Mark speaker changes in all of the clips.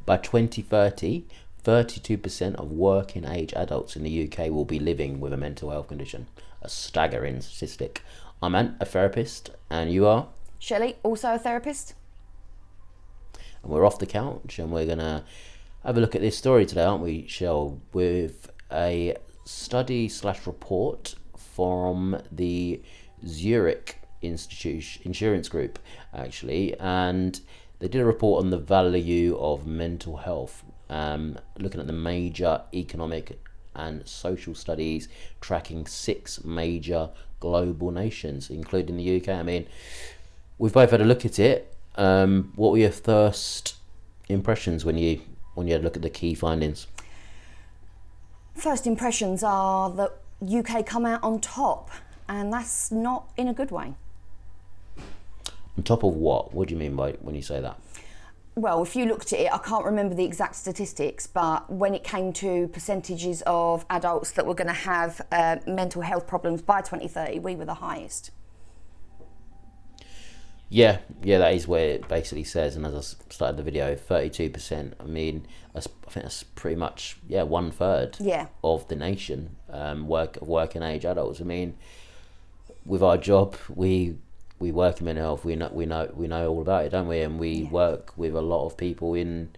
Speaker 1: by 2030, 32% of working age adults in the UK will be living with a mental health condition. A staggering statistic. I'm Ant, a therapist, and you are?
Speaker 2: Shelly, also a therapist.
Speaker 1: And we're off the couch, and we're going to have a look at this story today, aren't we, Shell? With a study/report from the Zurich Insurance Group, actually, and they did a report on the value of mental health, looking at the major economic and social studies, tracking 6 major global nations, including the UK. I mean, we've both had a look at it. What were your first impressions when you had a look at the key findings?
Speaker 2: First impressions are that UK come out on top, and that's not in a good way.
Speaker 1: On top of what? What do you mean by when you say that?
Speaker 2: Well, if you looked at it, I can't remember the exact statistics, but when it came to percentages of adults that were going to have mental health problems by 2030, we were the highest.
Speaker 1: Yeah, that is where it basically says, and as I started the video, 32%. I mean, I think that's pretty much 1/3 of the nation, working age adults. I mean, with our job, we work in mental health. We know all about it, don't we? And we work with a lot of people in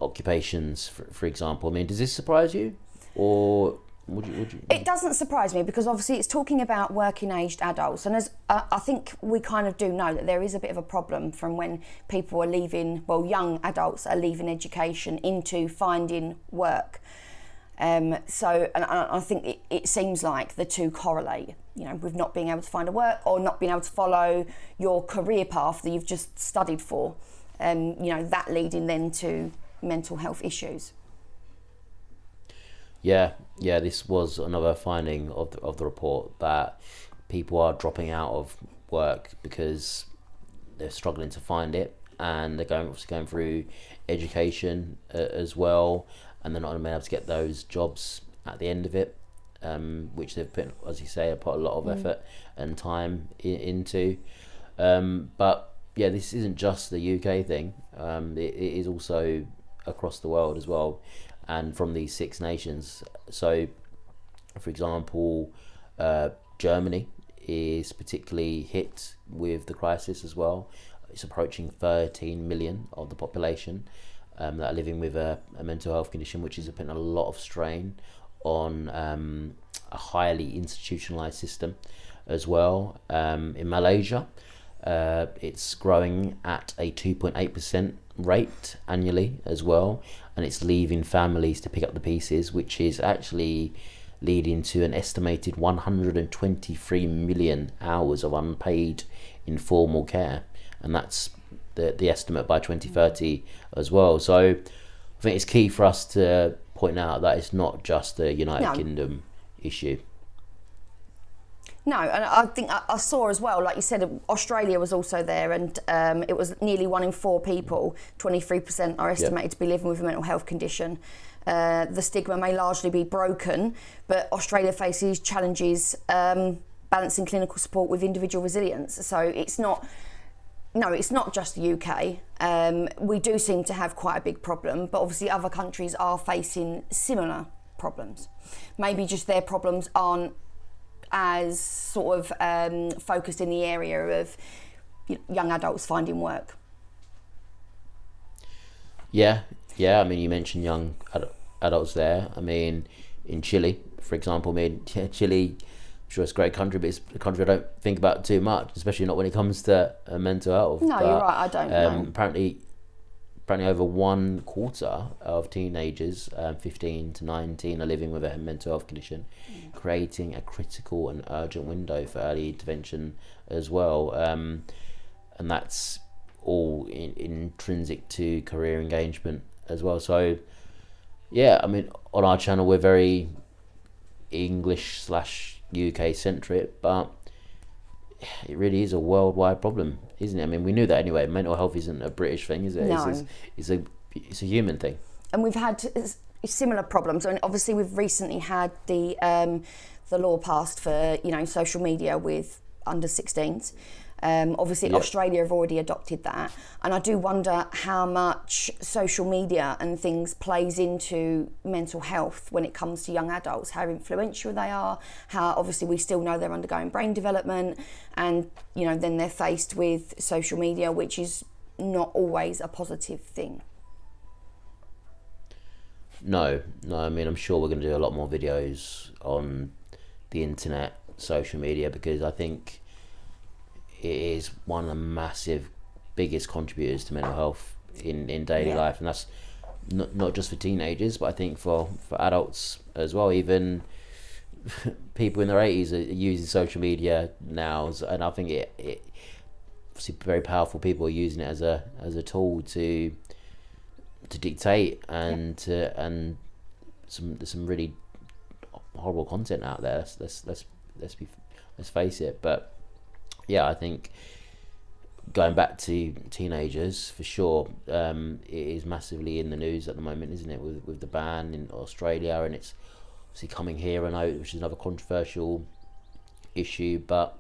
Speaker 1: occupations, for example. I mean, does this surprise you, or would you?
Speaker 2: It doesn't surprise me, because obviously it's talking about working aged adults, and as I think we kind of do know that there is a bit of a problem from when people are leaving, young adults are leaving education into finding work. So I think it seems like the two correlate, with not being able to find a work or not being able to follow your career path that you've just studied for, that leading then to mental health issues.
Speaker 1: Yeah, this was another finding of the report, that people are dropping out of work because they're struggling to find it, and they're going through education as well, and they're not going to be able to get those jobs at the end of it, which they've put, as you say, put a lot of effort and time into. But yeah, this isn't just the UK thing. It is also across the world as well, and from these 6 nations. So, for example, Germany is particularly hit with the crisis as well. It's approaching 13 million of the population that are living with a mental health condition, which is putting a lot of strain on a highly institutionalized system as well. In Malaysia, it's growing at a 2.8% rate annually as well, and it's leaving families to pick up the pieces, which is actually leading to an estimated 123 million hours of unpaid informal care, and that's the estimate by 2030 as well. So I think it's key for us to point out that it's not just a United Kingdom issue.
Speaker 2: No, and I think I saw as well, like you said, Australia was also there, and it was nearly 1 in 4 people, 23% are estimated to be living with a mental health condition. The stigma may largely be broken, but Australia faces challenges balancing clinical support with individual resilience. So it's not just the UK. We do seem to have quite a big problem, but obviously other countries are facing similar problems. Maybe just their problems aren't as sort of focused in the area of young adults finding work.
Speaker 1: Yeah. I mean, you mentioned young adults there. I mean, in Chile, for example, Chile, I'm sure it's a great country, but it's a country I don't think about too much, especially not when it comes to mental health.
Speaker 2: No, you're right, I don't know.
Speaker 1: Apparently over 1/4 of teenagers, 15 to 19, are living with a mental health condition, creating a critical and urgent window for early intervention as well. And that's all intrinsic to career engagement as well. So, yeah, I mean, on our channel, we're very English/UK centric, but it really is a worldwide problem, isn't it? I mean, we knew that anyway. Mental health isn't a British thing, is it?
Speaker 2: No.
Speaker 1: It's a human thing.
Speaker 2: And we've had similar problems. I mean, obviously, we've recently had the law passed for social media with under 16s. Obviously, Australia have already adopted that. And I do wonder how much social media and things plays into mental health when it comes to young adults, how influential they are, how obviously we still know they're undergoing brain development, and, you know, then they're faced with social media, which is not always a positive thing.
Speaker 1: No, I mean, I'm sure we're going to do a lot more videos on the internet, social media, because I think it is one of the massive, biggest contributors to mental health in daily life, and that's not just for teenagers, but I think for adults as well. Even people in their 80s are using social media now, and I think it obviously very powerful people are using it as a tool to dictate, and there's some really horrible content out there. Let's face it. But yeah, I think going back to teenagers, for sure, it is massively in the news at the moment, isn't it? With the ban in Australia, and it's obviously coming here, I know, which is another controversial issue. But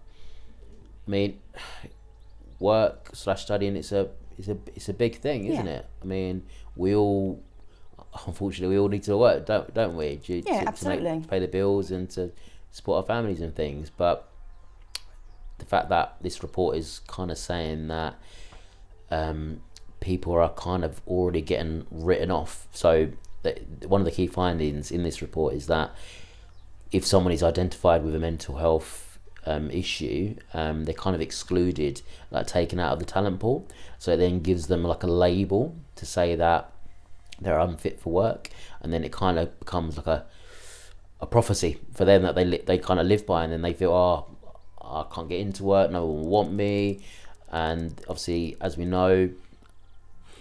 Speaker 1: I mean, work/studying, it's a big thing, isn't it? I mean, unfortunately we all need to work, don't we?
Speaker 2: Absolutely.
Speaker 1: To pay the bills and to support our families and things. But the fact that this report is kind of saying that people are kind of already getting written off. So one of the key findings in this report is that if someone is identified with a mental health issue, they're kind of excluded, like taken out of the talent pool. So it then gives them like a label to say that they're unfit for work, and then it kind of becomes like a prophecy for them that they kind of live by, and then they feel, oh, I can't get into work, no one will want me. And obviously, as we know,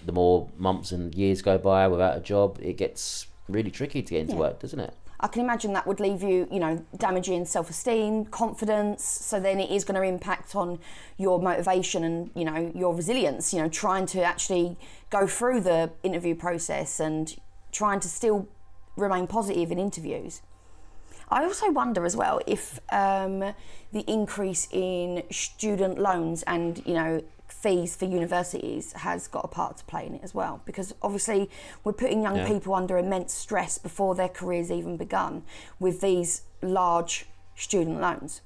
Speaker 1: the more months and years go by without a job, it gets really tricky to get into work, doesn't it?
Speaker 2: I can imagine that would leave you, you know, damaging self-esteem, confidence. So then it is going to impact on your motivation and, you know, your resilience, you know, trying to actually go through the interview process and trying to still remain positive in interviews. I also wonder as well if the increase in student loans and, you know, fees for universities has got a part to play in it as well, because obviously we're putting young people under immense stress before their careers even begun with these large student loans.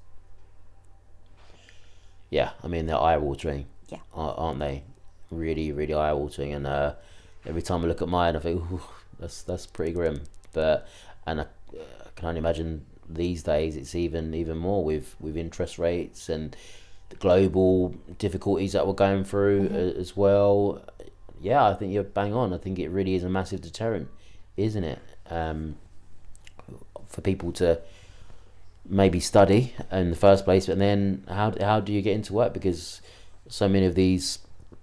Speaker 2: Yeah,
Speaker 1: I mean, they're eye-watering, aren't they? Really, really eye-watering. And every time I look at mine, I think, ooh, that's pretty grim. And I can only imagine these days it's even more with interest rates and the global difficulties that we're going through as well. Yeah, I think you're bang on. I think it really is a massive deterrent, isn't it? For people to maybe study in the first place, but then how do you get into work? Because so many of these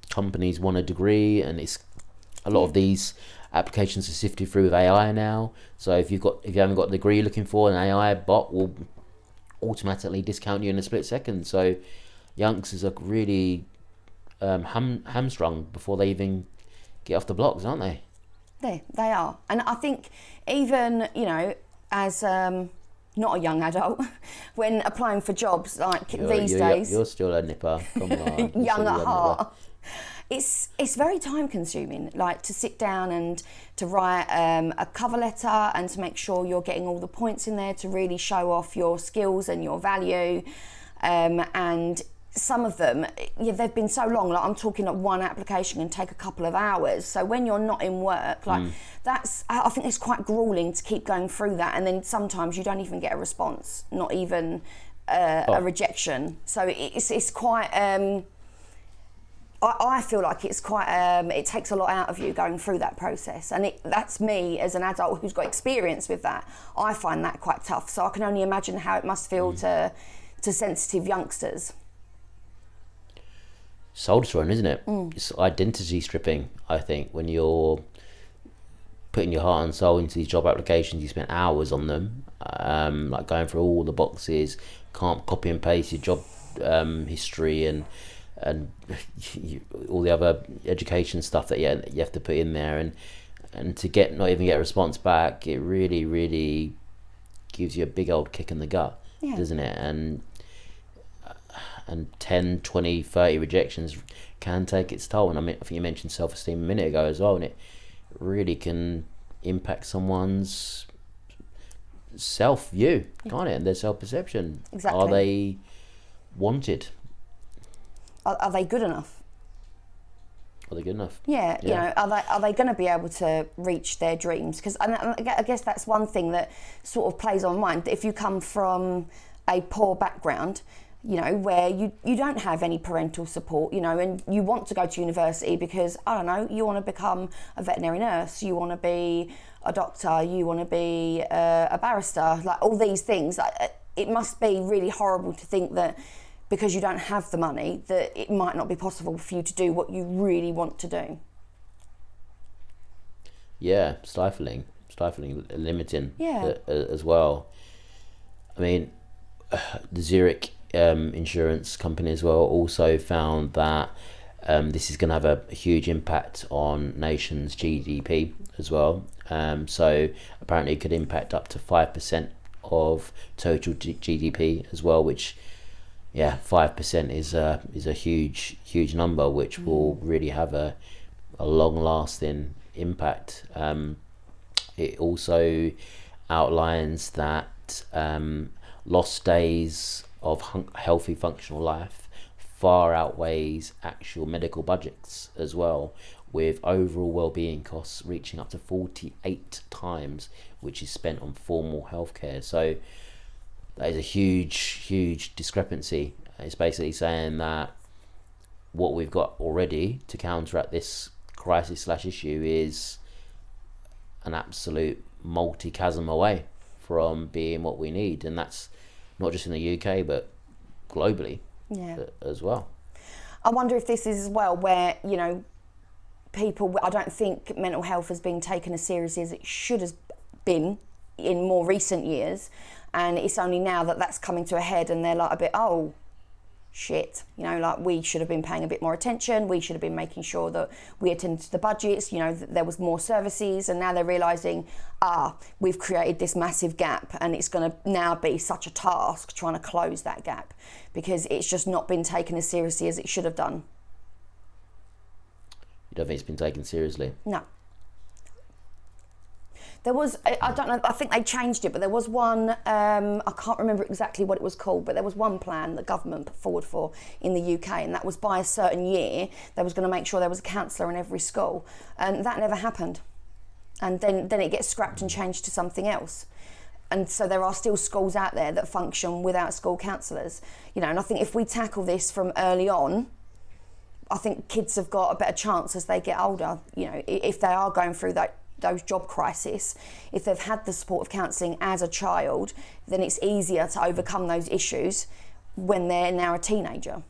Speaker 1: companies want a degree, and it's a lot of these applications are sifted through with AI now. So if you haven't got the degree you're looking for, an AI bot will automatically discount you in a split second. So youngsters are really hamstrung before they even get off the blocks, aren't they?
Speaker 2: They are. And I think even, you know, as not a young adult, when applying for jobs like these days...
Speaker 1: You're still a nipper, come on.
Speaker 2: Young at heart. It's very time consuming, like to sit down and to write a cover letter and to make sure you're getting all the points in there to really show off your skills and your value. And some of them, they've been so long, like I'm talking like one application can take a couple of hours. So when you're not in work, like I think it's quite grueling to keep going through that. And then sometimes you don't even get a response, not even a rejection. So it's quite... I feel like it's quite, it takes a lot out of you going through that process. And that's me as an adult who's got experience with that. I find that quite tough. So I can only imagine how it must feel to sensitive youngsters.
Speaker 1: Soul destroying, isn't it? It's identity stripping, I think, when you're putting your heart and soul into these job applications. You spend hours on them, like going through all the boxes, can't copy and paste your job history and all the other education stuff that you have to put in there, and to not even get a response back, it really, really gives you a big old kick in the gut, doesn't it? And and 10, 20, 30 rejections can take its toll. And I think you mentioned self-esteem a minute ago as well, and it really can impact someone's self-view, can't it, and their self-perception.
Speaker 2: Exactly.
Speaker 1: Are they wanted?
Speaker 2: Are they good enough?
Speaker 1: Are they good enough?
Speaker 2: Yeah, you know, are they going to be able to reach their dreams? Because I guess that's one thing that sort of plays on mind. If you come from a poor background, you know, where you don't have any parental support, you know, and you want to go to university because, I don't know, you want to become a veterinary nurse, you want to be a doctor, you want to be a barrister, like all these things. It must be really horrible to think that because you don't have the money, that it might not be possible for you to do what you really want to do.
Speaker 1: Yeah, stifling, limiting as well. I mean, the Zurich Insurance Company as well also found that this is going to have a huge impact on nations' GDP as well. So apparently it could impact up to 5% of total GDP as well, which 5% is a huge number, which will really have a long-lasting impact. It also outlines that lost days of healthy functional life far outweighs actual medical budgets as well, with overall well-being costs reaching up to 48 times which is spent on formal healthcare. So that is a huge discrepancy. It's basically saying that what we've got already to counteract this crisis / issue is an absolute multi-chasm away from being what we need, and that's not just in the UK but globally as well.
Speaker 2: I wonder if this is as well where, you know, people, I don't think mental health has been taken as seriously as it should have been in more recent years, and it's only now that that's coming to a head and they're like a bit, oh shit, you know, like we should have been paying a bit more attention, we should have been making sure that we attended to the budgets, you know, that there was more services, and now they're realising, we've created this massive gap and it's going to now be such a task trying to close that gap because it's just not been taken as seriously as it should have done.
Speaker 1: You don't think it's been taken seriously?
Speaker 2: No. There was, I don't know, I think they changed it, but there was one, I can't remember exactly what it was called, but there was one plan that government put forward for in the UK, and that was by a certain year, they was going to make sure there was a counsellor in every school, and that never happened. And then it gets scrapped and changed to something else. And so there are still schools out there that function without school counsellors. You know, and I think if we tackle this from early on, I think kids have got a better chance as they get older, you know, if they are going through those job crisis, if they've had the support of counselling as a child, then it's easier to overcome those issues when they're now a teenager.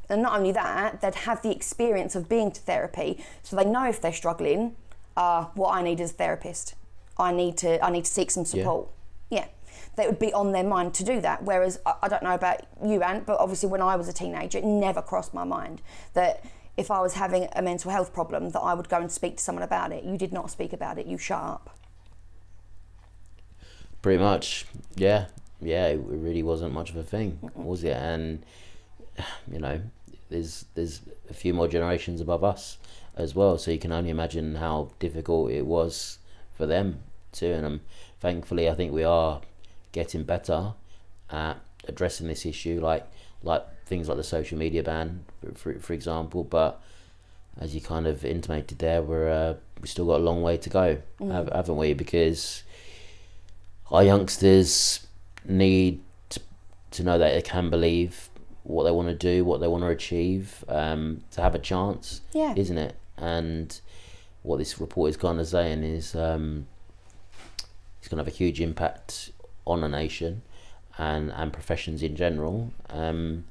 Speaker 2: And not only that, they'd have the experience of being to therapy, so they know if they're struggling, what I need is a therapist. I need to seek some support. Yeah. That would be on their mind to do that. Whereas, I don't know about you, Ant, but obviously when I was a teenager, it never crossed my mind that if I was having a mental health problem, that I would go and speak to someone about it. You did not speak about it, you shut up.
Speaker 1: Pretty much, yeah, it really wasn't much of a thing, was it? And, you know, there's a few more generations above us as well, so you can only imagine how difficult it was for them too. And thankfully, I think we are getting better at addressing this issue, like things like the social media ban, for example. But as you kind of intimated there, we still got a long way to go, haven't we? Because our youngsters need to know that they can believe what they want to do, what they want to achieve, to have a chance, isn't it? And what this report is kind of saying is it's going to have a huge impact on a nation and professions in general. And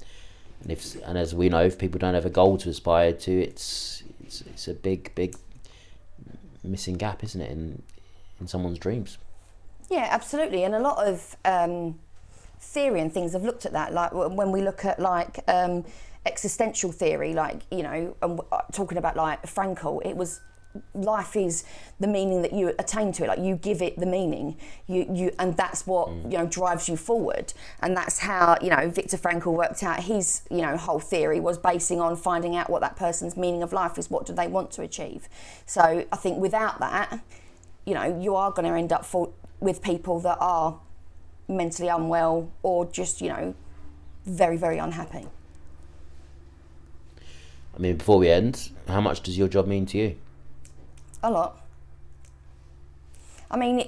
Speaker 1: as we know, if people don't have a goal to aspire to, it's a big missing gap, isn't it, in someone's dreams? Yeah,
Speaker 2: absolutely. And a lot of theory and things have looked at that. Like when we look at existential theory, like, you know, talking about like Frankl, it was life is the meaning that you attain to it. Like, you give it the meaning, and that's what drives you forward. And that's how Viktor Frankl worked out his whole theory, was basing on finding out what that person's meaning of life is. What do they want to achieve? So I think without that, you are going to end up with people that are mentally unwell, or just very, very unhappy.
Speaker 1: I mean, before we end, how much does your job mean to you?
Speaker 2: A lot. I mean,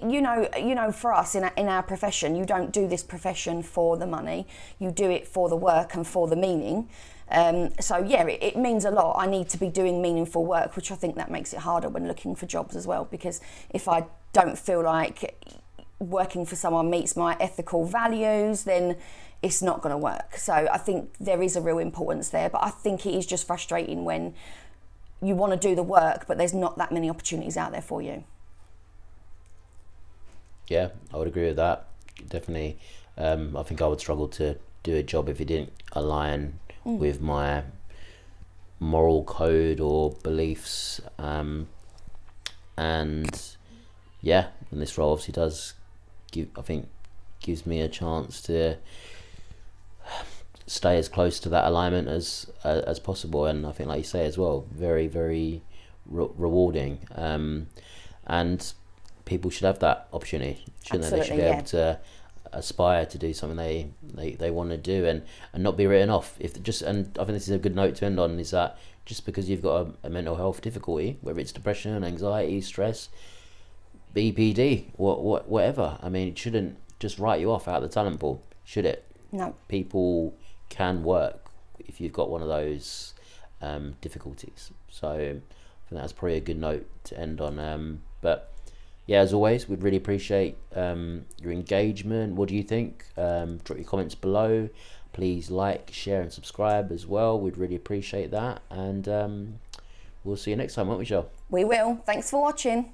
Speaker 2: for us in our profession, you don't do this profession for the money. You do it for the work and for the meaning. So yeah, it means a lot. I need to be doing meaningful work, which I think that makes it harder when looking for jobs as well, because if I don't feel like working for someone meets my ethical values, then it's not going to work. So I think there is a real importance there, but I think it is just frustrating when you want to do the work, but there's not that many opportunities out there for you.
Speaker 1: Yeah, I would agree with that. Definitely. I think I would struggle to do a job if it didn't align with my moral code or beliefs. And yeah, and this role obviously does gives me a chance to stay as close to that alignment as possible, and I think, like you say as well, very, very rewarding. And people should have that opportunity, shouldn't they? They should be able to aspire to do something they want to do, and not be written off. And I think this is a good note to end on, is that just because you've got a mental health difficulty, whether it's depression, anxiety, stress, BPD, whatever, I mean, it shouldn't just write you off out of the talent pool, should it?
Speaker 2: No.
Speaker 1: People can work if you've got one of those difficulties. So I think that's probably a good note to end on. But yeah, as always, we'd really appreciate your engagement. What do you think? Drop your comments below. Please like, share and subscribe as well. We'd really appreciate that. And we'll see you next time, won't we, Shel?
Speaker 2: We will. Thanks for watching.